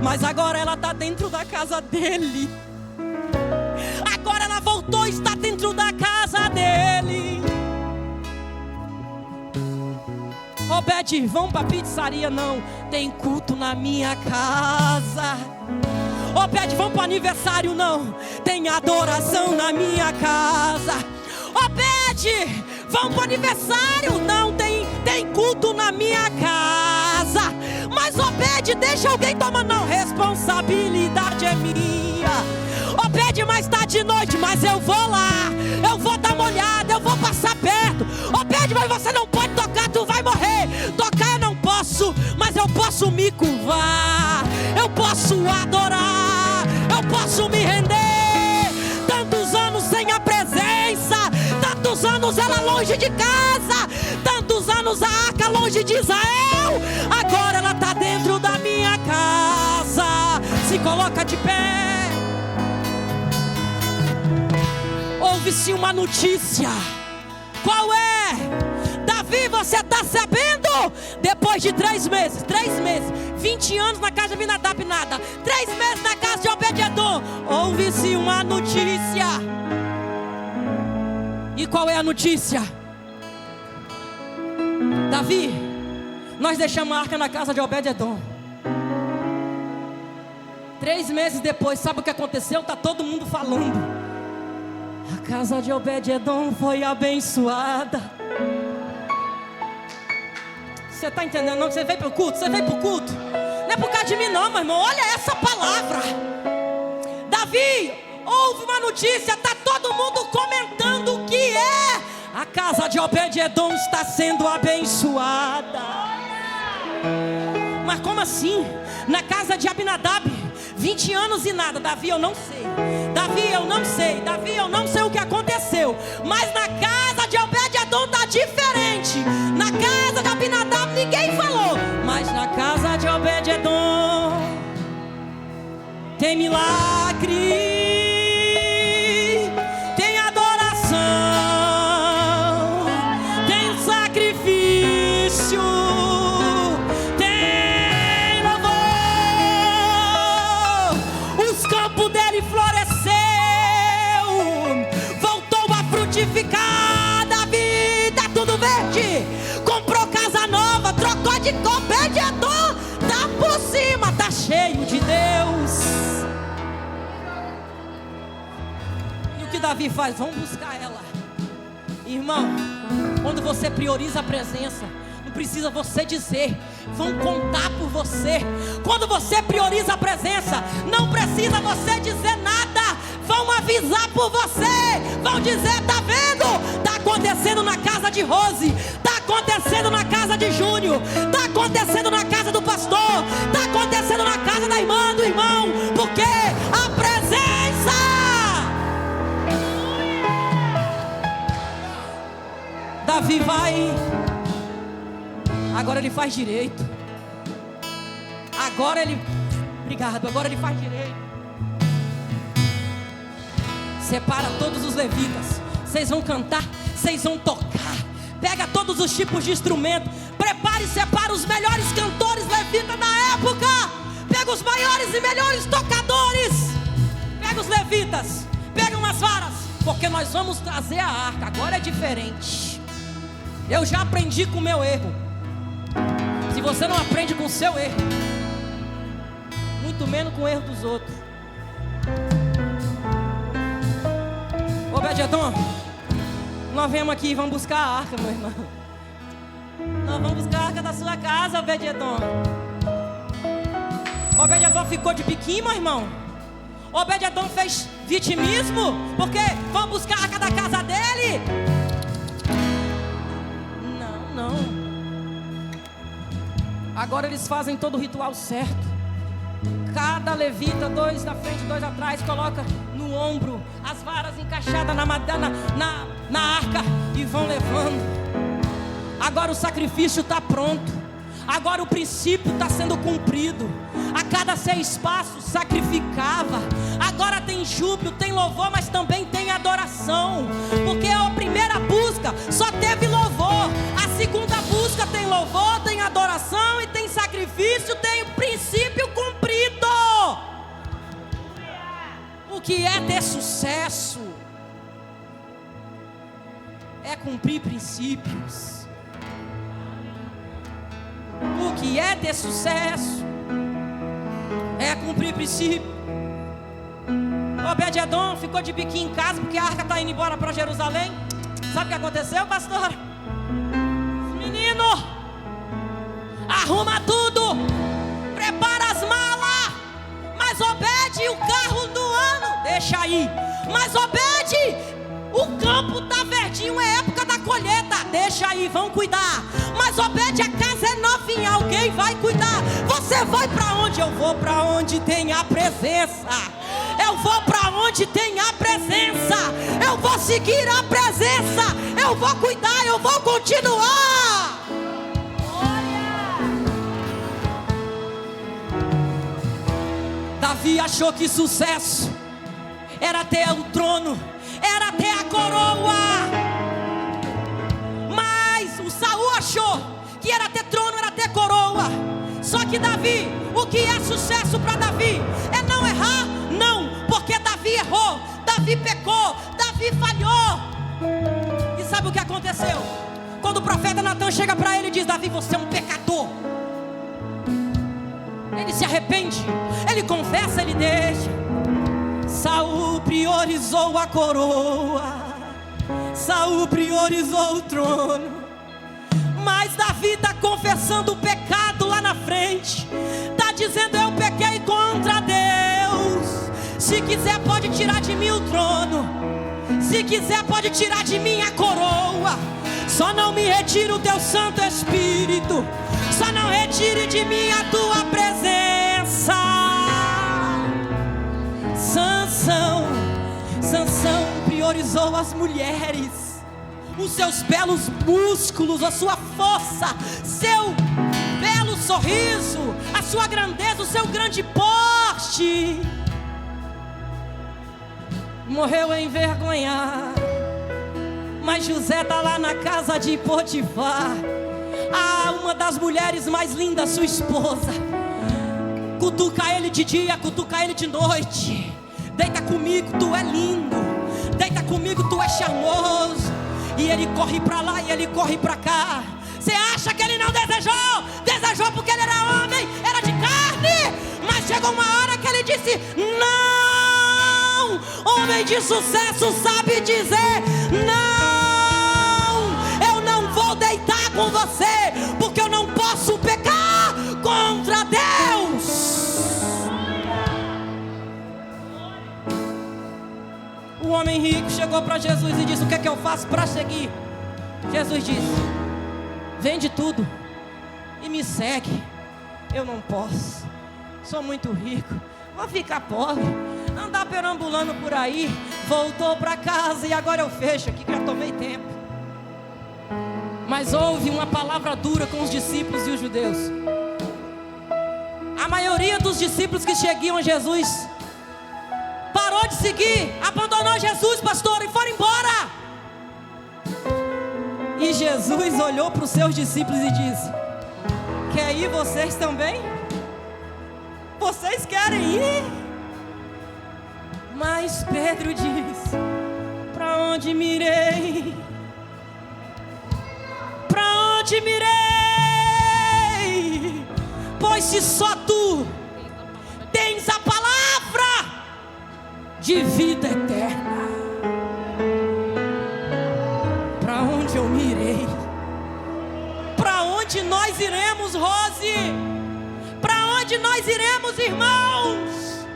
Mas agora ela está dentro da casa dele. Agora ela voltou e está dentro da casa dele. Obed, vamos para a pizzaria? Não, tem culto na minha casa. Obed, vamos para o aniversário? Não, tem adoração na minha casa. Obed, vamos para o aniversário? Não, tem culto na minha casa. Mas Obed, deixa alguém tomar? Não, responsabilidade é minha. Obed, mas está de noite, mas eu vou lá, eu vou dar uma olhada, eu vou passar perto. Obed, mas você não pode tocar, tu vai morrer. Tocar eu não posso, mas eu posso me curvar, eu posso adorar, eu posso me render. Tantos anos sem a presença, tantos anos ela longe de casa, tantos anos a arca longe de Israel. Agora ela está dentro da minha casa. Se coloca de pé. Ouve-se uma notícia. Qual é? Davi, você está sabendo? Depois de 3 meses, 20 anos na casa de Abinadab, nada. 3 meses na casa de Obed-Edom. Ouve-se uma notícia. E qual é a notícia? Davi, nós deixamos a arca na casa de Obed-Edom. 3 meses depois, sabe o que aconteceu? Está todo mundo falando. A casa de Obed-Edom foi abençoada. Você está entendendo? Não? Você veio para o culto? Você veio para o culto? Não é por causa de mim não, meu irmão. Olha essa palavra. Davi, houve uma notícia. Está todo mundo comentando o que é. A casa de Obed-Edom está sendo abençoada. Mas como assim? Na casa de Abinadab, 20 anos e nada. Davi, eu não sei. Davi, eu não sei o que aconteceu. Mas na casa de Obed-Edom, tem milagre, tem adoração, tem sacrifício, tem louvor. Os campos dele floresceu, voltou a frutificar. Davi tá tudo verde, comprou casa nova, trocou de Obed-edom, tá por cima, tá cheio de Deus. E o que Davi faz? Vamos buscar ela. Irmão, quando você prioriza a presença, não precisa você dizer, vão contar por você. Quando você prioriza a presença, não precisa você dizer nada, vão avisar por você, vão dizer, tá vendo? Tá acontecendo na casa de Rose, tá acontecendo na casa de Júnior, tá acontecendo na casa do pastor, tá acontecendo na casa da irmã, do irmão, porque a presença. Davi vai, agora ele faz direito, agora ele faz direito. Separa todos os levitas, vocês vão cantar, vocês vão tocar. Pega todos os tipos de instrumento, prepare e separa os melhores cantores levitas da época. Pega os maiores e melhores tocadores, pega os levitas, pega umas varas, porque nós vamos trazer a arca. Agora é diferente. Eu já aprendi com o meu erro. Se você não aprende com o seu erro, muito menos com o erro dos outros. Obed-edom, nós viemos aqui e vamos buscar a arca, meu irmão. Nós vamos buscar a arca da sua casa, Obed-edom. Obed-edom ficou de biquinho, meu irmão. Obed-edom fez vitimismo, porque vamos buscar a arca da casa dele. Não. Agora eles fazem todo o ritual certo. Cada levita, 2 na frente, 2 atrás, coloca no ombro as varas encaixadas na arca e vão levando. Agora o sacrifício está pronto. Agora o princípio está sendo cumprido. A cada 6 passos sacrificava. Agora tem júbilo, tem louvor, mas também tem adoração. Porque a primeira busca só teve louvor. A segunda busca tem louvor, tem adoração e tem sacrifício, tem o princípio cumprido. O que é ter sucesso? É cumprir princípios. O que é ter sucesso? É cumprir princípio. Obed-edom ficou de biquinho em casa porque a arca está indo embora para Jerusalém. Sabe o que aconteceu, pastor? Menino, arruma tudo, prepara as malas. Mas Obed, o carro do ano, deixa aí. Mas Obed, o campo tá verdinho, é época da colheita, deixa aí, vão cuidar. Mas Obed, a casa é novinha, alguém vai cuidar. Você vai pra onde? Eu vou pra onde tem a presença. Eu vou pra onde tem a presença. Eu vou seguir a presença. Eu vou cuidar, eu vou continuar. Davi achou que sucesso era ter o trono, era ter a coroa. Mas o Saul achou que era ter trono, era ter coroa. Só que Davi, o que é sucesso para Davi? É não errar? Não, porque Davi errou, Davi pecou, Davi falhou. E sabe o que aconteceu? Quando o profeta Natan chega para ele e diz: Davi, você é um pecador. Ele se arrepende, ele confessa, ele deixa. Saul priorizou a coroa, Saul priorizou o trono. Mas Davi está confessando o pecado lá na frente. Está dizendo: eu pequei contra Deus. Se quiser pode tirar de mim o trono, se quiser pode tirar de mim a coroa. Só não me retire o teu Santo Espírito. Só não retire de mim a tua presença. Sansão priorizou as mulheres, os seus belos músculos, a sua força, seu belo sorriso, a sua grandeza, o seu grande porte. morreu envergonhado. Mas José está lá na casa de Potifar. Uma das mulheres mais lindas, sua esposa, cutuca ele de dia, cutuca ele de noite. Deita comigo, tu é lindo. Deita comigo, tu é charmoso. E ele corre para lá e ele corre para cá. Você acha que ele não desejou? Desejou porque ele era homem, era de carne. Mas chegou uma hora que ele disse: não. Homem de sucesso sabe dizer não. Eu não vou deitar com você, porque eu não posso pecar contra Deus. O homem rico chegou para Jesus e disse: o que é que eu faço para seguir? Jesus disse: vende tudo e me segue. Eu não posso, sou muito rico, vou ficar pobre, andar perambulando por aí. Voltou para casa e agora eu fecho aqui que já tomei tempo. Mas houve uma palavra dura com os discípulos e os judeus. A maioria dos discípulos que seguiam a Jesus parou de seguir, abandonou Jesus, pastor, e foram embora. E Jesus olhou para os seus discípulos e disse: quer ir vocês também? Vocês querem ir? Mas Pedro disse: para onde mirei? Para onde mirei? Pois se só tu tens a palavra de vida eterna, para onde eu mirei? Para onde nós iremos, Rose? Para onde nós iremos, irmãos?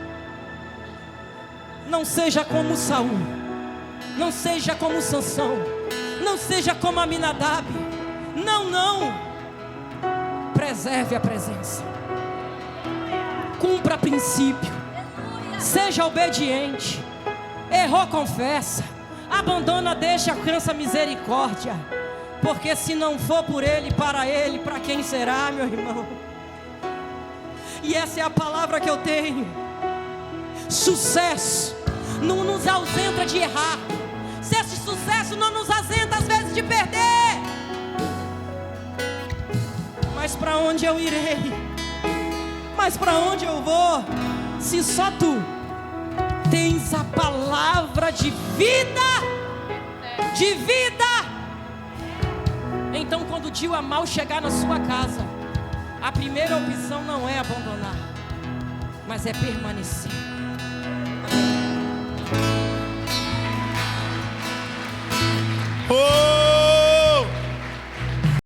Não seja como Saul, não seja como Sansão, não seja como Aminadab. Não, não. Preserve a presença, cumpra princípio, seja obediente. Errou, confessa. Abandona, deixa, alcança misericórdia. Porque se não for por Ele, para quem será, meu irmão? E essa é a palavra que eu tenho. Sucesso não nos ausenta de errar. Se esse sucesso não nos ausenta às vezes de perder. Mas para onde eu irei? Mas para onde eu vou? Se só tu tens a palavra de vida, de vida. Então quando o dia mal chegar na sua casa, a primeira opção não é abandonar, mas é permanecer. Oh!